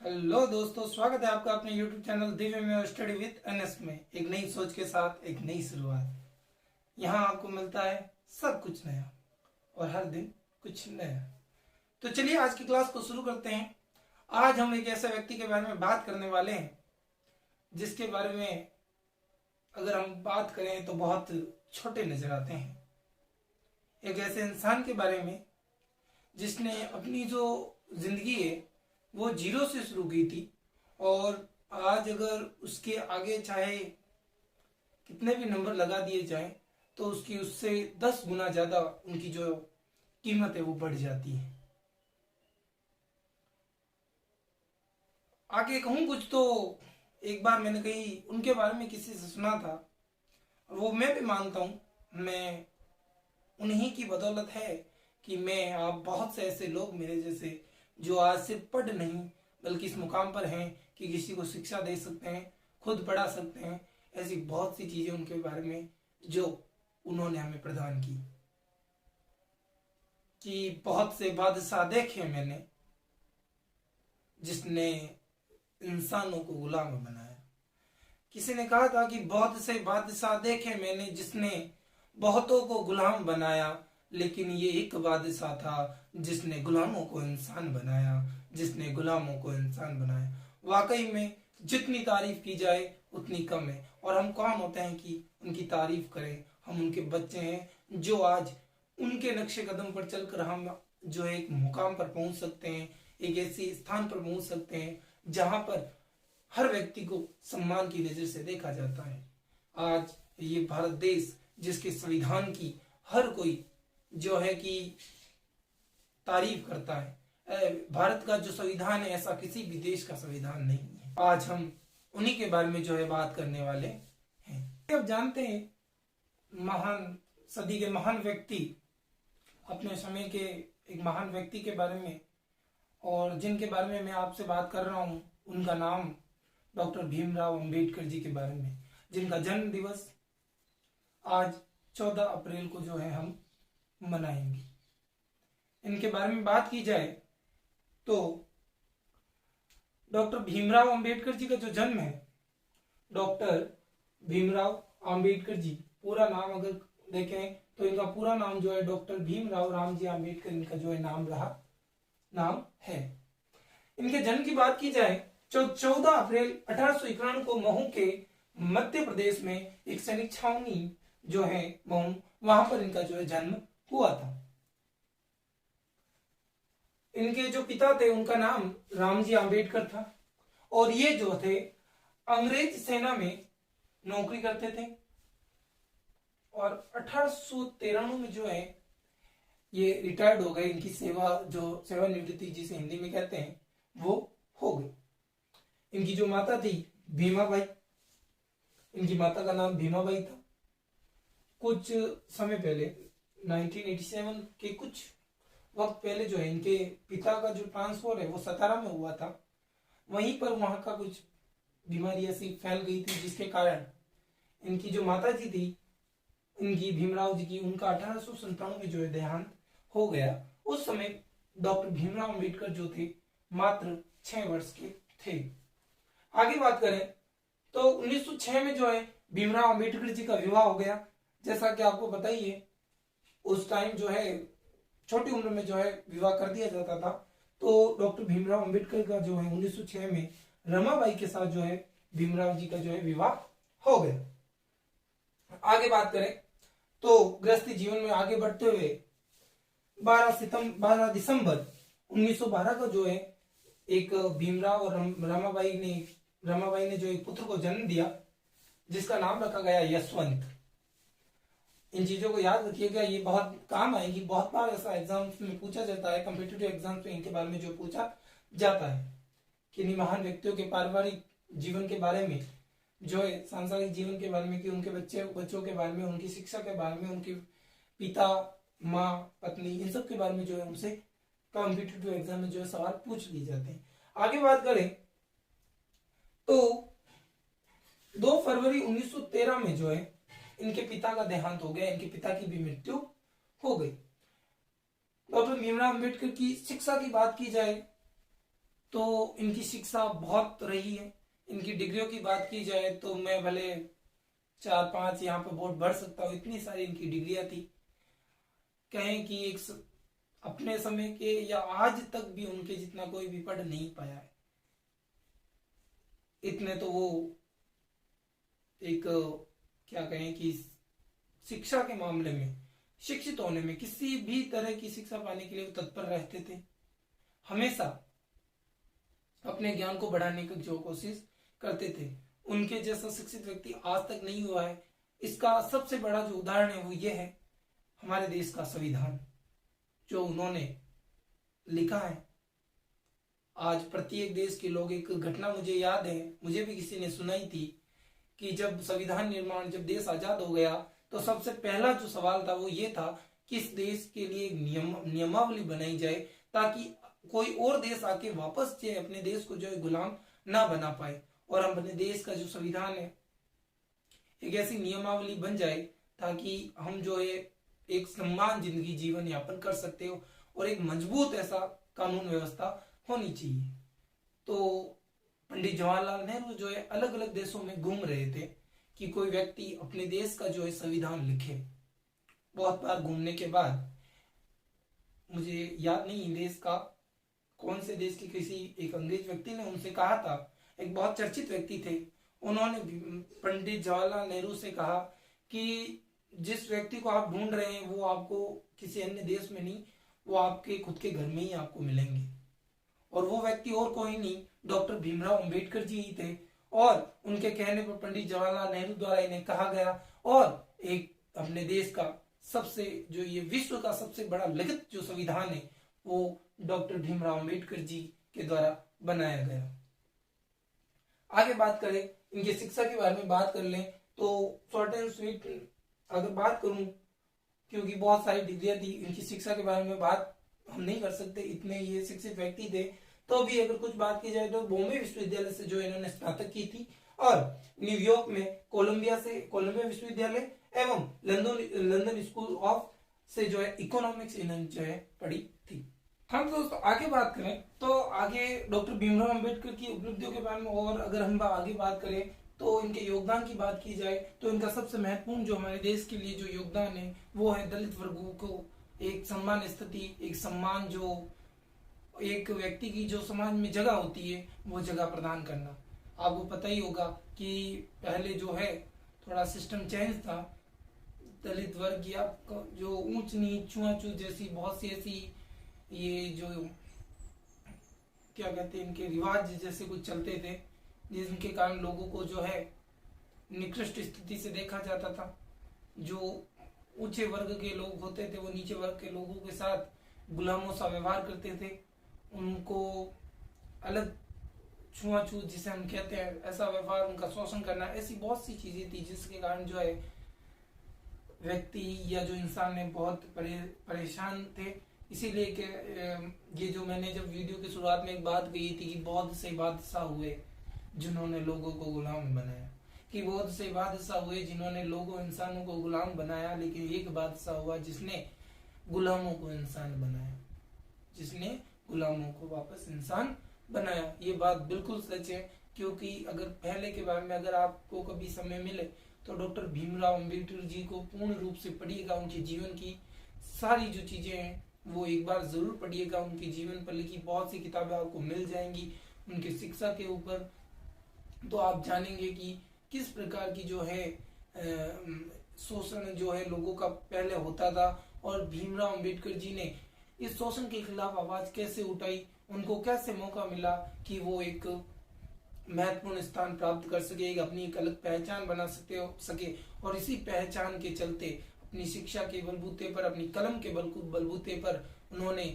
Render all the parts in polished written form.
Hello दोस्तों, स्वागत है आपका अपने YouTube चैनल दिव्य में स्टडी विद एनएस में। एक नई सोच के साथ एक नई शुरुआत। यहाँ आपको मिलता है सब कुछ नया और हर दिन कुछ नया। तो चलिए आज की क्लास को शुरू करते हैं। आज हम एक ऐसे व्यक्ति के बारे में बात करने वाले हैं जिसके बारे में अगर हम बात करें तो बहुत छोटे नजर आते हैं। एक ऐसे इंसान के बारे में जिसने अपनी जो जिंदगी है वो जीरो से शुरू की थी और आज अगर उसके आगे चाहे कितने भी नंबर लगा दिए जाएं तो उसकी उससे 10 गुना ज्यादा उनकी जो कीमत है वो बढ़ जाती है। आगे कहूं कुछ तो एक बार मैंने कहीं उनके बारे में किसी से सुना था और वो मैं भी मानता हूं। मैं उन्हीं की बदौलत है कि मैं आप बहुत से ऐसे लोग मेरे जैसे जो आज सिर्फ पढ़ नहीं बल्कि इस मुकाम पर हैं कि किसी को शिक्षा दे सकते हैं, खुद पढ़ा सकते हैं। ऐसी बहुत सी चीजें उनके बारे में जो उन्होंने हमें प्रदान की। कि बहुत से बादशाह देखे मैंने जिसने इंसानों को गुलाम बनाया। किसी ने कहा था कि बहुत से बादशाह देखे मैंने जिसने बहुतों को गुलाम बनाया, लेकिन ये एक बादशाह था जिसने गुलामों को इंसान बनाया, जिसने गुलामों को इंसान बनाया। वाकई में जितनी तारीफ की जाए उतनी कम है। और हम कौन होते हैं कि उनकी तारीफ करें? हम उनके बच्चे हैं जो आज उनके नक्शे कदम पर चलकर हम जो एक मुकाम पर पहुंच सकते हैं, एक ऐसे स्थान पर पहुंच सकते हैं जहां पर हर व्यक्ति को सम्मान की नजर से देखा जाता है। आज ये भारत देश जिसके संविधान की हर कोई जो है कि तारीफ करता है। भारत का जो संविधान है ऐसा किसी भी देश का संविधान नहीं है। आज हम उन्हीं के बारे में जो है बात करने वाले हैं। अब जानते हैं महान सदी के महान व्यक्ति, अपने समय के एक महान व्यक्ति के बारे में, और जिनके बारे में मैं आपसे बात कर रहा हूं उनका नाम डॉक्टर भीमराव अंबेडकर जी के बारे में, जिनका जन्म दिवस आज 14 अप्रैल को जो है हम मनाएंगे। इनके बारे में बात की जाए तो डॉक्टर भीमराव अंबेडकर जी का जो जन्म है, डॉक्टर भीमराव अंबेडकर जी, पूरा नाम अगर देखें तो इनका पूरा नाम जो है डॉक्टर भीमराव रामजी अंबेडकर इनका जो है नाम है। इनके जन्म की बात की जाए 14 अप्रैल 1891 को महू के मध्य प्रदेश में एक सैनिक छावनी जो है महू, वहां पर इनका जो है जन्म हुआ था। इनके जो पिता थे उनका नाम रामजी अंबेडकर था और ये जो थे अंग्रेज सेना में नौकरी करते थे और 1893 में जो है ये रिटायर्ड हो गए। इनकी सेवानिवृत्ति जिसे हिंदी में कहते हैं वो हो गई। इनकी जो माता थी भीमाबाई, इनकी माता का नाम भीमाबाई था। कुछ समय पहले 1987 के कुछ वक्त पहले जो है इनके पिता का जो ट्रांसफर है वो सतारा में हुआ था। वहीं पर वहां का कुछ बीमारी ऐसी फैल गई थी जिसके कारण इनकी जो माता जी थी, इनकी भीमराव जी की, उनका 1897 में जो है देहांत हो गया। उस समय डॉक्टर भीमराव अंबेडकर जो थे मात्र 6 वर्ष के थे। आगे बात करें तो 1906 में जो है भीमराव अंबेडकर जी का विवाह हो गया। जैसा कि आपको पता ही है उस टाइम जो है छोटी उम्र में जो है विवाह कर दिया जाता था। तो डॉक्टर भीमराव अंबेडकर का जो है 1906 में रमाबाई के साथ जो है भीमराव जी का जो है विवाह हो गया। आगे बात करें तो गृहस्थी जीवन में आगे बढ़ते हुए 12 दिसंबर 1912 का जो है एक भीमराव और रमाबाई ने जो एक पुत्र को जन्म दिया जिसका नाम रखा गया यशवंत। इन चीजों को याद रखिएगा, ये बहुत काम आएगी। बहुत बार ऐसा एग्जाम्स में पूछा जाता है, कॉम्पिटिटिव एग्जाम्स में इनके बारे में जो पूछा जाता है कि इन महान व्यक्तियों के पारिवारिक जीवन के बारे में, जो है सांसारिक जीवन के बारे में, कि उनके बच्चों के बारे में, उनकी शिक्षा के बारे में, उनके पिता, माँ, पत्नी, इन सब के बारे में जो है उनसे कॉम्पिटिटिव एग्जाम में जो है सवाल पूछ लिए जाते हैं। आगे बात करें तो 2 फरवरी 1913 में जो है इनके पिता का देहांत हो गया, इनके पिता की भी मृत्यु हो गई। डॉक्टर भीमराव अंबेडकर की शिक्षा की बात की जाए तो इनकी शिक्षा बहुत रही है। इनकी डिग्रियों की बात की जाए तो मैं भले 4-5 यहाँ पे बोर्ड भर सकता हूँ, इतनी सारी इनकी डिग्रियां थी। कहें कि अपने समय के या आज तक भी उनके जितना कोई भी पढ़ नहीं पाया है। इतने तो वो एक क्या कहें कि शिक्षा के मामले में, शिक्षित होने में, किसी भी तरह की शिक्षा पाने के लिए वो तत्पर रहते थे। हमेशा अपने ज्ञान को बढ़ाने की जो कोशिश करते थे। उनके जैसा शिक्षित व्यक्ति आज तक नहीं हुआ है। इसका सबसे बड़ा जो उदाहरण है वो ये है हमारे देश का संविधान जो उन्होंने लिखा है। आज प्रत्येक देश के लोग, एक घटना मुझे याद है, मुझे भी किसी ने सुनाई थी कि जब संविधान निर्माण, जब देश आजाद हो गया तो सबसे पहला जो सवाल था वो ये था कि इस देश के लिए नियमावली बनाई जाए ताकि कोई और देश आके वापस जो अपने देश को जो है गुलाम ना बना पाए, और अपने देश का जो संविधान है एक ऐसी नियमावली बन जाए ताकि हम जो है एक सम्मान जिंदगी जीवन यापन कर सकते हो, और एक मजबूत ऐसा कानून व्यवस्था होनी चाहिए। तो पंडित जवाहरलाल नेहरू जो है अलग अलग देशों में घूम रहे थे कि कोई व्यक्ति अपने देश का जो है संविधान लिखे। बहुत बार घूमने के बाद, मुझे याद नहीं देश का कौन से देश की, किसी एक अंग्रेज व्यक्ति ने उनसे कहा था, एक बहुत चर्चित व्यक्ति थे, उन्होंने पंडित जवाहरलाल नेहरू से कहा कि जिस व्यक्ति को आप ढूंढ रहे हैं वो आपको किसी अन्य देश में नहीं, वो आपके खुद के घर में ही आपको मिलेंगे। और वो व्यक्ति और कोई नहीं, डॉक्टर भीमराव अंबेडकर जी ही थे। और उनके कहने पर पंडित जवाहरलाल नेहरू द्वारा इन्हें कहा गया, और एक अपने देश का सबसे जो ये विश्व का सबसे बड़ा लिखित जो संविधान है वो डॉक्टर भीमराव अंबेडकर जी के द्वारा बनाया गया। आगे बात करें, इनकी शिक्षा के बारे में बात कर लें तो शॉर्ट एंड स्वीट अगर बात करूं, क्योंकि बहुत सारी डिग्रियां थी, इनकी शिक्षा के बारे में बात हम नहीं कर सकते, इतने ये शिक्षित व्यक्ति थे। तो भी अगर कुछ बात की जाए तो बॉम्बे विश्वविद्यालय से जो इन्होंने स्नातक की थी, और न्यूयॉर्क में कोलंबिया विश्वविद्यालय एवं लंदन स्कूल ऑफ से जो है इकोनॉमिक्स इन्होंने जो है पढ़ी थी। हम दोस्तों आगे बात करें तो आगे डॉक्टर भीमराव अंबेडकर की उपलब्धियों के बारे में, और अगर हम आगे बात करें तो इनके योगदान की बात की जाए तो इनका सबसे महत्वपूर्ण जो हमारे देश के लिए जो योगदान है वो है दलित वर्गों को एक सम्मान स्थिति, एक सम्मान, जो एक व्यक्ति की जो समाज में जगह होती है वो जगह प्रदान करना। आपको पता ही होगा कि पहले जो है थोड़ा सिस्टम चेंज था, दलित वर्ग या जो ऊंच नीच छुआछूत जैसी बहुत सी ऐसी ये जो क्या कहते हैं इनके रिवाज जैसे कुछ चलते थे, जिनके कारण लोगों को जो है निकृष्ट स्थिति से देखा जाता था। जो ऊंचे वर्ग के लोग होते थे वो नीचे वर्ग के लोगों के साथ गुलामों सा व्यवहार करते थे, उनको अलग छुआछूत जिसे हम कहते हैं ऐसा व्यवहार, उनका शोषण करना, ऐसी बहुत सी चीजें थी जिसके कारण जो है व्यक्ति या जो इंसान ने बहुत परेशान थे। इसीलिए ये जो मैंने जब वीडियो की शुरुआत में एक बात कही थी कि बहुत से बादशाह हुए जिन्होंने लोगों को गुलाम बनाया, कि बहुत से बादशाह हुए जिन्होंने लोगों इंसानों को गुलाम बनाया, लेकिन एक बादशाह हुआ जिसने गुलामों को इंसान बनाया, जिसने गुलामों को वापस इंसान बनाया। ये बात बिल्कुल सच है, क्योंकि अगर पहले के बारे में अगर आपको कभी समय मिले तो डॉक्टर भीमराव अंबेडकर जी को पूर्ण रूप से पढ़िएगा। उनके जीवन की सारी जो चीजें हैं वो एक बार जरूर पढ़िएगा। उनके जीवन पर लिखी बहुत सी किताबें आपको मिल जाएंगी उनकी शिक्षा के ऊपर, तो आप जानेंगे कि किस प्रकार की जो है शोषण जो है लोगों का पहले होता था, और भीमराव अंबेडकर जी ने इस शोषण के खिलाफ आवाज कैसे उठाई, उनको कैसे मौका मिला कि वो एक महत्वपूर्ण स्थान प्राप्त कर सके, अपनी एक अलग पहचान बना सके, और इसी पहचान के चलते अपनी शिक्षा के बलबूते पर, अपनी कलम के बलबूते पर उन्होंने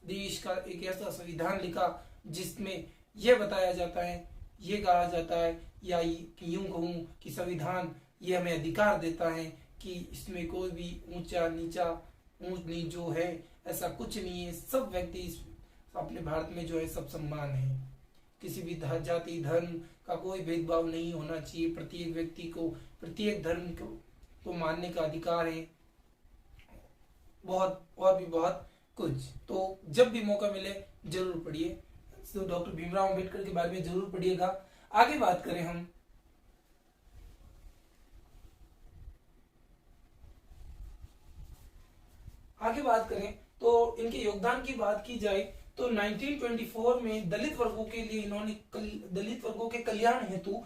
देश का एक ऐसा संविधान लिखा जिसमें यह बताया जाता है, ये कहा जाता है, या यूं कहूं कि संविधान ये हमें अधिकार देता है कि इसमें कोई भी ऊंचा नीचा, ऊंच नीच जो है ऐसा कुछ नहीं है। सब व्यक्ति अपने भारत में जो है सब समान है, किसी भी जाति धर्म का कोई भेदभाव नहीं होना चाहिए। प्रत्येक व्यक्ति को प्रत्येक धर्म को मानने का अधिकार है, बहुत और भी बहुत कुछ। तो जब भी मौका मिले जरूर पढ़िए। तो डॉक्टर भीमराव अंबेडकर के बारे में जरूर पढ़िएगा। आगे बात करें हम, तो इनके योगदान की बात की जाए तो 1924 में दलित वर्गों के लिए इन्होंने दलित वर्गों के कल्याण हेतु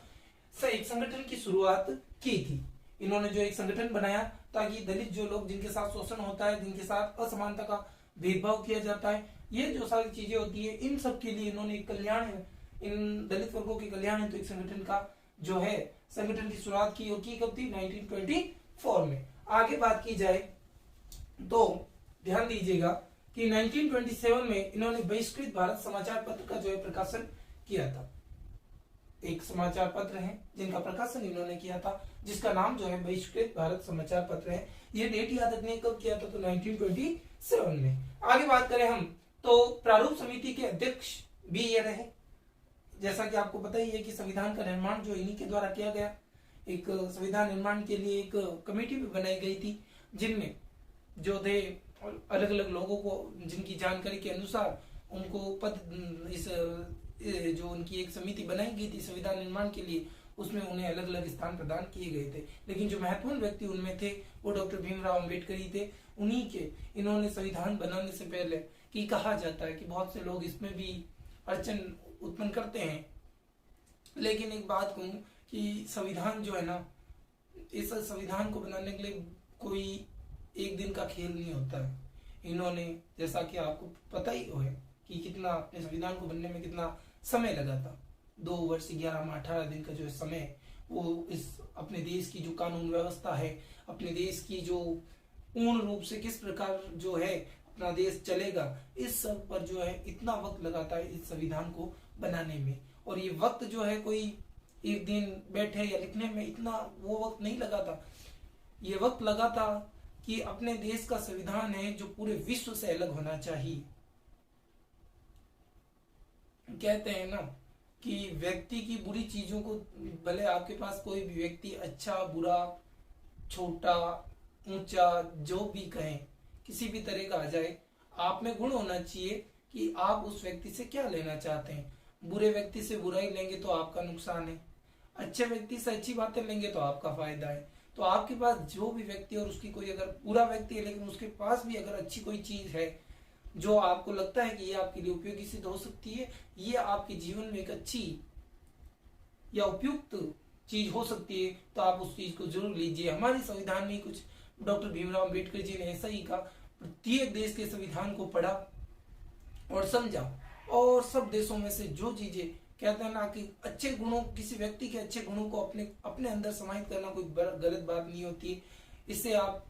से एक संगठन की शुरुआत की थी। इन्होंने जो एक संगठन बनाया ताकि दलित जो लोग जिनके साथ शोषण होता है, जिनके साथ असमानता का भेदभाव किया जाता है, ये जो सारी चीजें होती है, इन सब के लिए इन्होंने एक कल्याण, इन दलित वर्गों के कल्याण हेतु एक संगठन का जो है संगठन की शुरुआत की, और की कब थी? 1924 में। आगे बात की जाए तो ध्यान दीजिएगा कि 1927 में इन्होंने बहिष्कृत भारत समाचार पत्र का जो है प्रकाशन किया था। एक समाचार पत्र है जिनका प्रकाशन इन्होंने किया था, जिसका नाम जो है बहिष्कृत भारत समाचार पत्र है। ये डेट याद रखने कब किया था? तो 1927 में। आगे बात करें हम तो प्रारूप समिति के अध्यक्ष भी ये रहे। जैसा कि आपको पता ही है कि संविधान का निर्माण जो इन्हीं के द्वारा किया गया। एक संविधान निर्माण के लिए एक कमेटी भी बनाई गई थी, जिनमें जो थे अलग अलग लोगों को, जिनकी जानकारी के अनुसार उनको पद, इस जो उनकी एक समिति बनाई गई थी संविधान निर्माण के लिए, उसमें उन्हें अलग अलग स्थान प्रदान किए गए थे। लेकिन जो महत्वपूर्ण व्यक्ति उनमें थे वो डॉक्टर भीमराव अंबेडकर ही थे। उन्हीं के इन्होंने संविधान बनाने से पहले, कि कहा जाता है कि बहुत से लोग इसमें भी अड़चन उत्पन्न करते हैं, लेकिन एक बात कहूं कि संविधान जो है ना, इस संविधान को बनाने के लिए कोई एक दिन का खेल नहीं होता है। इन्होंने, जैसा कि आपको पता ही है कि कितना अपने संविधान को बनने में कितना समय लगा था, 2 वर्ष 11 माह 18 दिन का जो समय, वो इस अपने देश की जो कानून व्यवस्था है, अपने देश की जो पूर्ण रूप से किस प्रकार जो है अपना देश चलेगा, इस सब पर जो है इतना वक्त लगाता है इस संविधान को बनाने में। और ये वक्त जो है कोई एक दिन बैठे या लिखने में इतना वो वक्त नहीं लगा था। ये वक्त लगा था कि अपने देश का संविधान है जो पूरे विश्व से अलग होना चाहिए। कहते हैं ना कि व्यक्ति की बुरी चीजों को, भले आपके पास कोई भी व्यक्ति अच्छा बुरा छोटा ऊंचा जो भी कहें, किसी भी तरह का आ जाए, आप में गुण होना चाहिए कि आप उस व्यक्ति से क्या लेना चाहते हैं। बुरे व्यक्ति से बुराई लेंगे तो आपका नुकसान है, अच्छे व्यक्ति से अच्छी बातें लेंगे तो आपका फायदा है। तो आपके पास जो भी व्यक्ति, और उसकी कोई अगर बुरा व्यक्ति है लेकिन उसके पास भी अगर अच्छी कोई चीज है जो आपको लगता है कि ये आपके लिए उपयोगी सिद्ध हो सकती है, ये आपके जीवन में एक अच्छी या उपयुक्त चीज हो सकती है, तो आप उस चीज को जरूर लीजिए। हमारे संविधान में कुछ डॉक्टर भीमराव अंबेडकर जी ने ऐसा ही कहा, प्रत्येक देश के संविधान को पढ़ा और समझा, और सब देशों में से जो चीजें, कहते हैं ना कि अच्छे गुणों, किसी व्यक्ति के अच्छे गुणों को अपने अपने अंदर समाहित करना कोई गलत बात नहीं होती है। इससे आप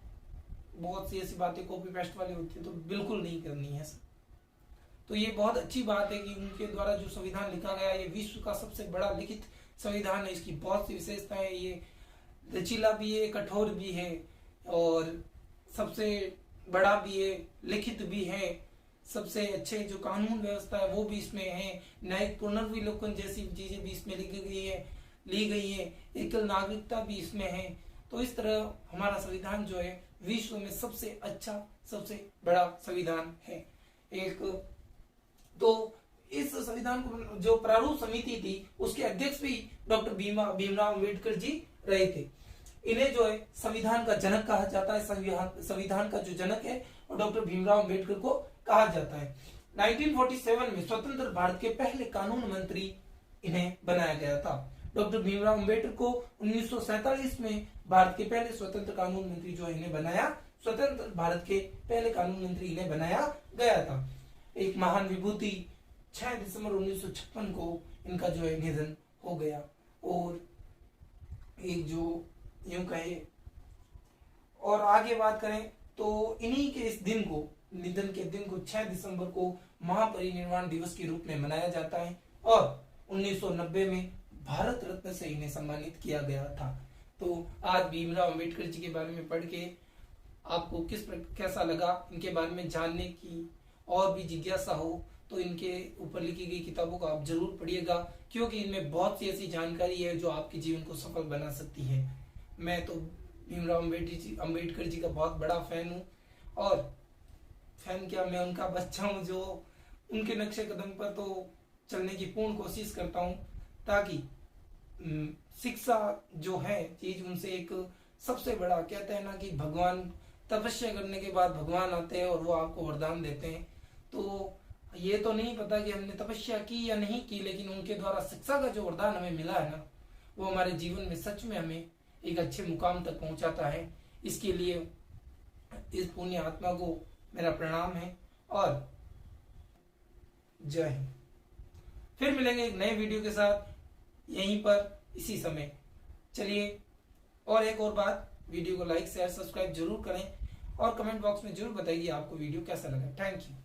बहुत सी ऐसी बातें कॉपी पेस्ट वाली होती है तो बिल्कुल नहीं करनी है। तो ये बहुत अच्छी बात है कि उनके द्वारा जो संविधान लिखा गया, ये विश्व का सबसे बड़ा लिखित संविधान है। इसकी बहुत सी विशेषताएं है, ये लचीला भी है, कठोर भी है, और सबसे बड़ा भी है, लिखित भी है। सबसे अच्छे जो कानून व्यवस्था है वो भी इसमें है। न्यायिक पुनर्विलोकन जैसी चीजें भी इसमें ली गई है। एकल नागरिकता भी इसमें है। तो इस तरह हमारा संविधान जो है विश्व में सबसे अच्छा, सबसे बड़ा संविधान है। एक तो इस संविधान को जो प्रारूप समिति थी उसके अध्यक्ष भी डॉक्टर भीमराव अंबेडकर जी रहे थे। इन्हें जो है संविधान का जनक कहा जाता है। संविधान का जो जनक है वो डॉक्टर भीमराव अंबेडकर को कहा जाता है। 1947 में स्वतंत्र भारत के पहले कानून मंत्री इन्हें बनाया गया था। डॉक्टर भीमराव अंबेडकर को 1947 में भारत के पहले स्वतंत्र कानून मंत्री जो इन्हें बनाया, स्वतंत्र भारत के पहले कानून मंत्री इन्हें बनाया गया था। एक महान विभूति 6 दिसंबर 1956 को इनका जो है निधन हो गया। और एक जो यूं कहे और आगे बात करें तो इन्हीं के इस दिन को, निधन के दिन को 6 दिसंबर को महापरिनिर्वाण दिवस के रूप में मनाया जाता है। और 1990 में भारत रत्न से इन्हें सम्मानित किया गया था। तो आज भीमराव अंबेडकर जी के बारे में पढ़ के आपको कैसा लगा, इनके बारे में जानने की और भी जिज्ञासा हो तो इनके ऊपर लिखी गई किताबों को आप जरूर पढ़िएगा, क्योंकि इनमें बहुत सी ऐसी जानकारी है जो आपके जीवन को सफल बना सकती है। मैं तो भीमराव अंबेडकर जी का बहुत बड़ा फैन हूँ, और फैन क्या, मैं उनका बच्चा हूँ जो उनके नक्शे कदम पर तो चलने की पूर्ण कोशिश करता हूँ, ताकि शिक्षा जो है चीज उनसे एक सबसे बड़ा, कहते हैं ना कि भगवान तपस्या करने के बाद भगवान आते हैं और वो आपको वरदान देते हैं। तो ये तो नहीं पता कि हमने तपस्या की या नहीं की, लेकिन उनके द्वारा शिक्षा का जो वरदान हमें मिला है ना, वो हमारे जीवन में सच में हमें एक अच्छे मुकाम तक पहुंचाता है। इसके लिए इस पुण्य आत्मा को मेरा प्रणाम है और जय हिंद। फिर मिलेंगे एक नए वीडियो के साथ यहीं पर इसी समय। चलिए, और एक और बात, वीडियो को लाइक शेयर सब्सक्राइब जरूर करें और कमेंट बॉक्स में जरूर बताइए आपको वीडियो कैसा लगा। Thank you.